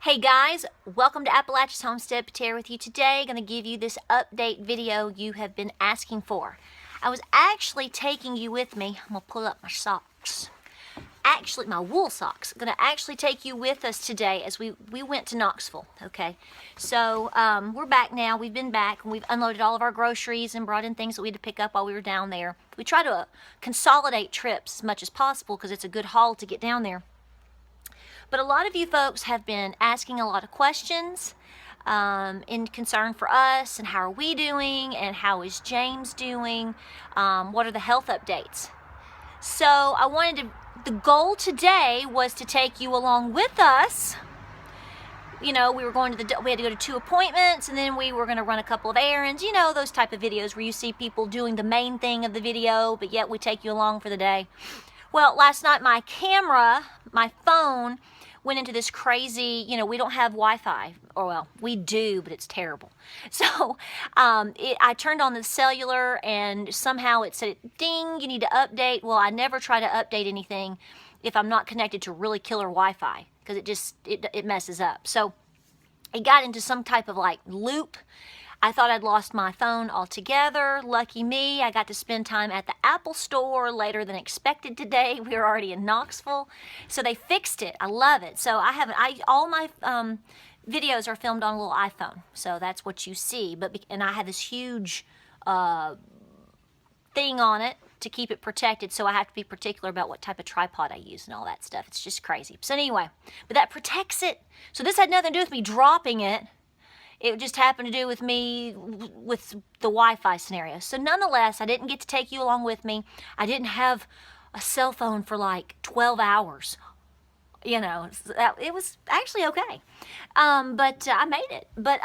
Hey guys, welcome to Appalachian Homestead. Patera with you today. Going to give you this update video you have been asking for. I was actually taking you with me. I'm going to pull up my socks. Actually, my wool socks. Going to actually take you with us today as we went to Knoxville. Okay, so we're back now. We've been back and we've unloaded all of our groceries and brought in things that we had to pick up while we were down there. We try to consolidate trips as much as possible because it's a good haul to get down there. But a lot of you folks have been asking a lot of questions in concern for us and how are we doing and how is James doing, what are the health updates. So I wanted to, the goal today was to take you along with us. You know, we had to go to 2 appointments and then we were going to run a couple of errands, you know, those type of videos where you see people doing the main thing of the video, but yet we take you along for the day. Well, last night my camera, my phone, went into this crazy, you know, we don't have Wi-Fi, or well, we do, but it's terrible. So I turned on the cellular and somehow it said, ding, you need to update. Well, I never try to update anything if I'm not connected to really killer Wi-Fi because it messes up. So it got into some type of like loop. I thought I'd lost my phone altogether. Lucky me, I got to spend time at the Apple store later than expected today. We were already in Knoxville. So they fixed it. I love it. So all my videos are filmed on a little iPhone. So that's what you see. And I had this huge thing on it to keep it protected. So I have to be particular about what type of tripod I use and all that stuff. It's just crazy. So anyway, but that protects it. So this had nothing to do with me dropping it. It just happened to do with me with the Wi-Fi scenario. So nonetheless, I didn't get to take you along with me. I didn't have a cell phone for like 12 hours. You know, it was actually okay. But I made it. But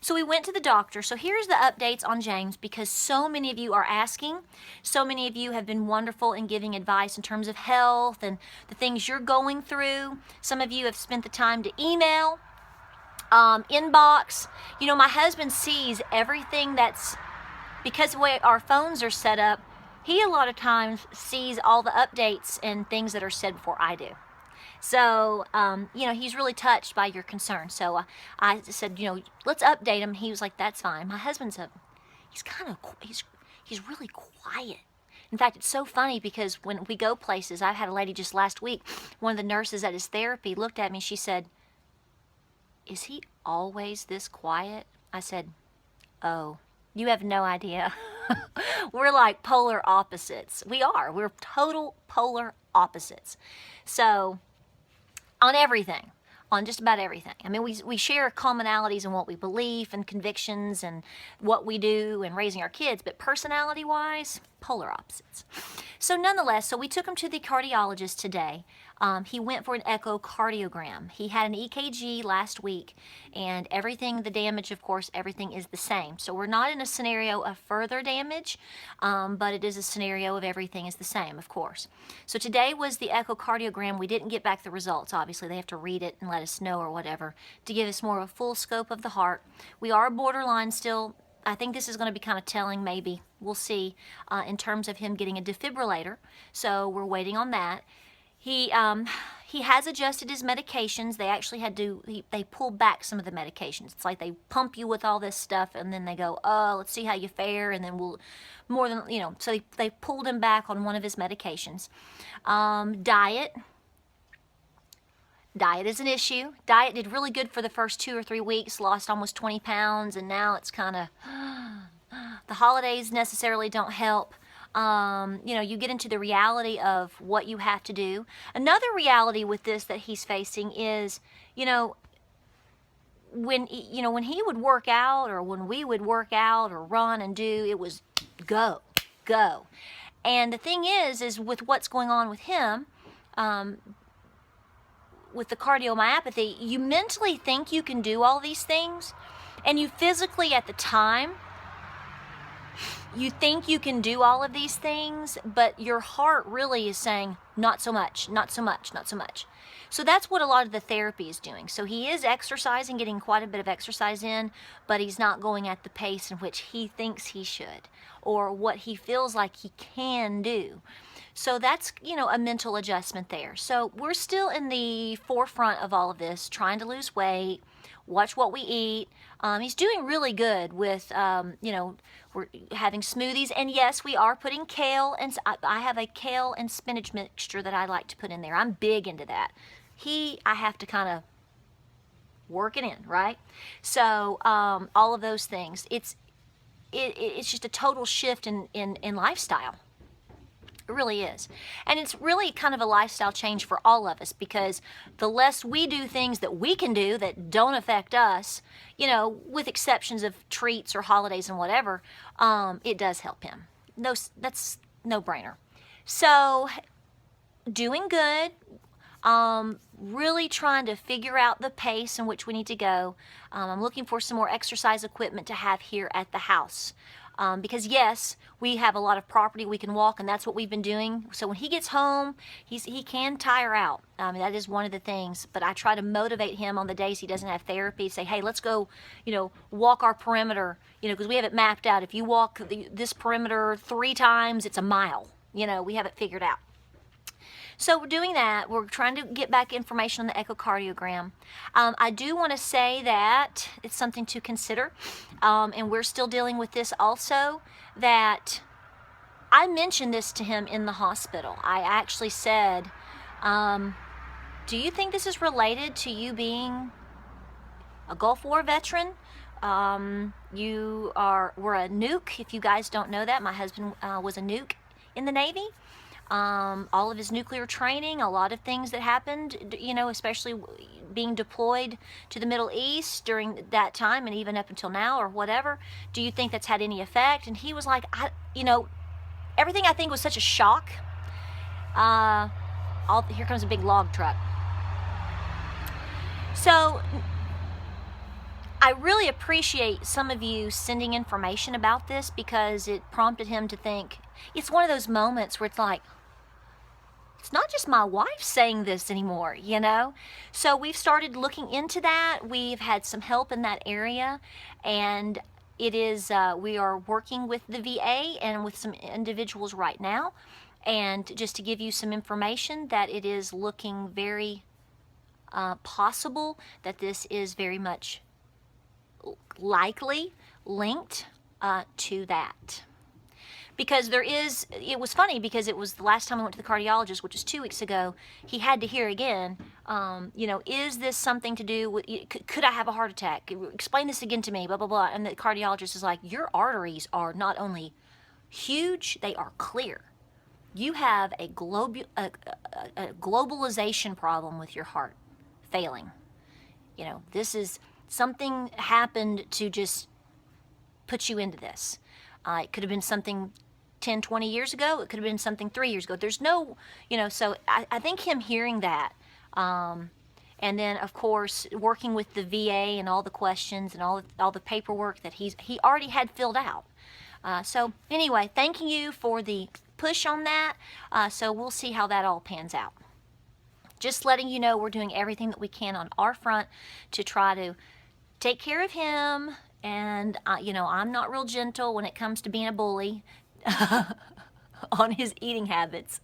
so we went to the doctor. So here's the updates on James because so many of you are asking. So many of you have been wonderful in giving advice in terms of health and the things you're going through. Some of you have spent the time to email. Inbox. You know, my husband sees everything that's, because of the way our phones are set up, he a lot of times sees all the updates and things that are said before I do. So, you know, he's really touched by your concern. So I said, you know, let's update him. He was like, that's fine. My husband's he's really quiet. In fact, it's so funny because when we go places, I had a lady just last week, one of the nurses at his therapy looked at me, she said, is he always this quiet? I said, oh, you have no idea. We're like polar opposites. We are. We're total polar opposites. So, on everything, on just about everything. I mean, we share commonalities in what we believe and convictions and what we do and raising our kids, but personality-wise, polar opposites. So nonetheless, so we took him to the cardiologist today. He went for an echocardiogram. He had an EKG last week, and everything, the damage, of course, everything is the same. So we're not in a scenario of further damage, but it is a scenario of everything is the same, of course. So today was the echocardiogram. We didn't get back the results. Obviously, they have to read it and let us know or whatever to give us more of a full scope of the heart. We are borderline still. I think this is going to be kind of telling, maybe. We'll see in terms of him getting a defibrillator. So we're waiting on that. He has adjusted his medications. They actually had to, they pulled back some of the medications. It's like they pump you with all this stuff and then they go, oh, let's see how you fare and then we'll, more than, you know, so they pulled him back on one of his medications. Diet is an issue. Diet did really good for the first 2 or 3 weeks, lost almost 20 pounds, and now it's kind of, the holidays necessarily don't help. You know, you get into the reality of what you have to do. Another reality with this that he's facing is, you know, when he would work out or when we would work out or run and do, it was go. And the thing is with what's going on with him, with the cardiomyopathy, you mentally think you can do all these things, and you physically at the time, you think you can do all of these things, but your heart really is saying, not so much, not so much, not so much. So that's what a lot of the therapy is doing. So he is exercising, getting quite a bit of exercise in, but he's not going at the pace in which he thinks he should, or what he feels like he can do. So that's, a mental adjustment there. So we're still in the forefront of all of this, trying to lose weight, watch what we eat. He's doing really good with, we're having smoothies. And yes, we are putting kale, and I have a kale and spinach mixture that I like to put in there. I'm big into that. I have to kind of work it in, right? So all of those things. It's just a total shift in lifestyle. It really is. And it's really kind of a lifestyle change for all of us, because the less we do things that we can do that don't affect us, with exceptions of treats or holidays and whatever, it does help him. No, that's no brainer. So doing good. Really trying to figure out the pace in which we need to go. I'm looking for some more exercise equipment to have here at the house. Because yes, we have a lot of property we can walk, and that's what we've been doing. So when he gets home, he can tire out. That is one of the things. But I try to motivate him on the days he doesn't have therapy. Say, hey, let's go, walk our perimeter. Because we have it mapped out. If you walk this perimeter 3 times, it's a mile. We have it figured out. So we're doing that. We're trying to get back information on the echocardiogram. I do want to say that it's something to consider, and we're still dealing with this also, that I mentioned this to him in the hospital. I actually said, do you think this is related to you being a Gulf War veteran? We're a nuke. If you guys don't know that, my husband was a nuke in the Navy. All of his nuclear training, a lot of things that happened, especially being deployed to the Middle East during that time and even up until now or whatever. Do you think that's had any effect? And he was like, everything I think was such a shock. Here comes a big log truck. So I really appreciate some of you sending information about this, because it prompted him to think. It's one of those moments where it's like, it's not just my wife saying this anymore, So we've started looking into that. We've had some help in that area, and it is, we are working with the VA and with some individuals right now. And just to give you some information, that it is looking very possible that this is very much likely linked to that. Because it was funny, because it was the last time I went to the cardiologist, which was 2 weeks ago. He had to hear again, is this something to do with, could I have a heart attack? Explain this again to me, blah, blah, blah. And the cardiologist is like, your arteries are not only huge, they are clear. You have a globalization problem with your heart failing. This is something happened to just put you into this. It could have been something 10, 20 years ago. It could have been something 3 years ago. There's no, so I think him hearing that, and then, of course, working with the VA and all the questions and all the paperwork that he already had filled out. So anyway, thanking you for the push on that. So we'll see how that all pans out. Just letting you know, we're doing everything that we can on our front to try to take care of him. And, I'm not real gentle when it comes to being a bully on his eating habits.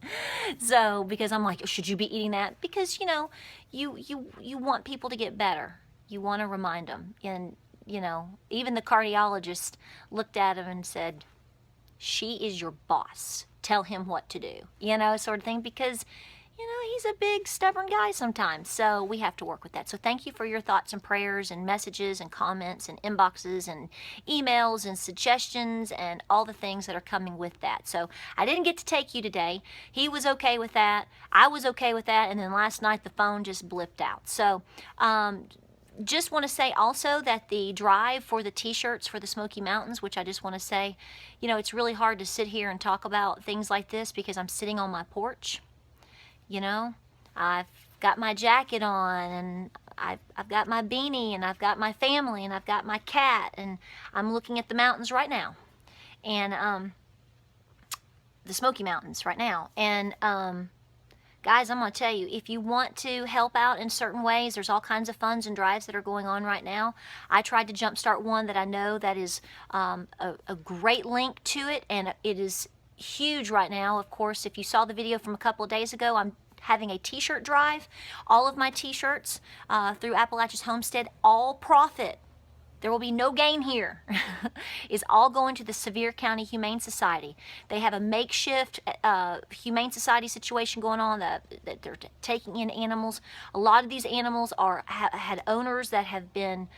So, because I'm like, should you be eating that? Because, you want people to get better. You want to remind them. And, even the cardiologist looked at him and said, she is your boss. Tell him what to do, sort of thing. Because, he's a big, stubborn guy sometimes. So we have to work with that. So thank you for your thoughts and prayers and messages and comments and inboxes and emails and suggestions and all the things that are coming with that. So I didn't get to take you today. He was okay with that. I was okay with that. And then last night the phone just blipped out. So just want to say also that the drive for the t-shirts for the Smoky Mountains, which I just want to say, it's really hard to sit here and talk about things like this because I'm sitting on my porch. I've got my jacket on, and I've got my beanie, and I've got my family, and I've got my cat, and I'm looking at the mountains right now, and the Smoky Mountains right now. And guys, I'm going to tell you, if you want to help out in certain ways, there's all kinds of funds and drives that are going on right now. I tried to jumpstart one that I know that is a great link to it, and it is huge right now. Of course, if you saw the video from a couple of days ago, I'm having a t-shirt drive. All of my t-shirts through Appalachian Homestead, all profit, there will be no gain here, is all going to the Sevier County Humane Society. They have a makeshift Humane Society situation going on that they're taking in animals. A lot of these animals had owners that have been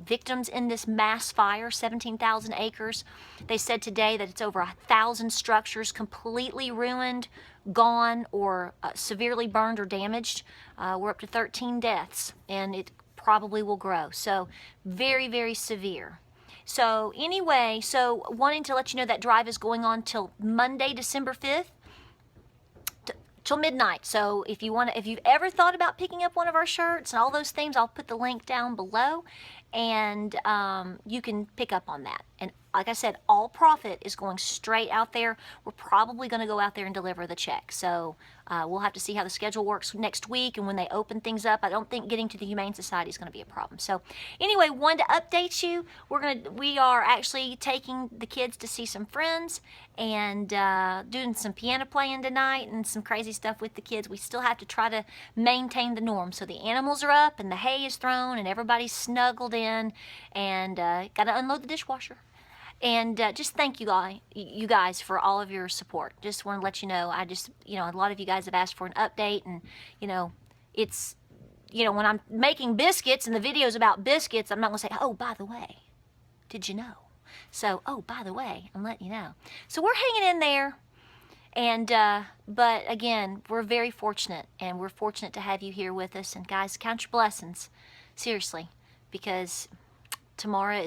victims in this mass fire, 17,000 acres. They said today that it's over 1,000 structures completely ruined, gone, or severely burned or damaged. We're up to 13 deaths, and it probably will grow. So very, very severe. So anyway, so wanting to let you know that drive is going on till Monday, December 5th. Till midnight. So if you've ever thought about picking up one of our shirts and all those things, I'll put the link down below, and you can pick up on that. And like I said, all profit is going straight out there. We're probably going to go out there and deliver the check. So we'll have to see how the schedule works next week, and when they open things up. I don't think getting to the Humane Society is going to be a problem. So anyway, wanted to update you. We are actually taking the kids to see some friends, and doing some piano playing tonight and some crazy stuff with the kids. We still have to try to maintain the norm. So the animals are up and the hay is thrown and everybody's snuggled in, and got to unload the dishwasher. And just thank you guys for all of your support. Just want to let you know, a lot of you guys have asked for an update, and it's, when I'm making biscuits and the video's about biscuits, I'm not going to say, oh, by the way, did you know? So, oh, by the way, I'm letting you know. So we're hanging in there, and but again, we're very fortunate, and we're fortunate to have you here with us. And guys, count your blessings, seriously, because tomorrow,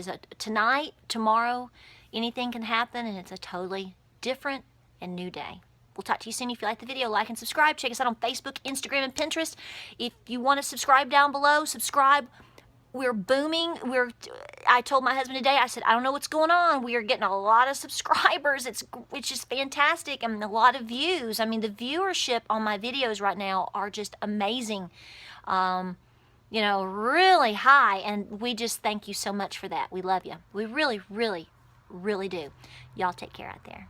anything can happen, and it's a totally different and new day. We'll talk to you soon. If you like the video, like and subscribe. Check us out on Facebook, Instagram, and Pinterest. If you want to subscribe down below, subscribe. We're booming. I told my husband today, I said, I don't know what's going on. We are getting a lot of subscribers. It's just fantastic, and a lot of views. I mean, the viewership on my videos right now are just amazing. Really high, and we just thank you so much for that. We love you. We really, really, really do. Y'all take care out there.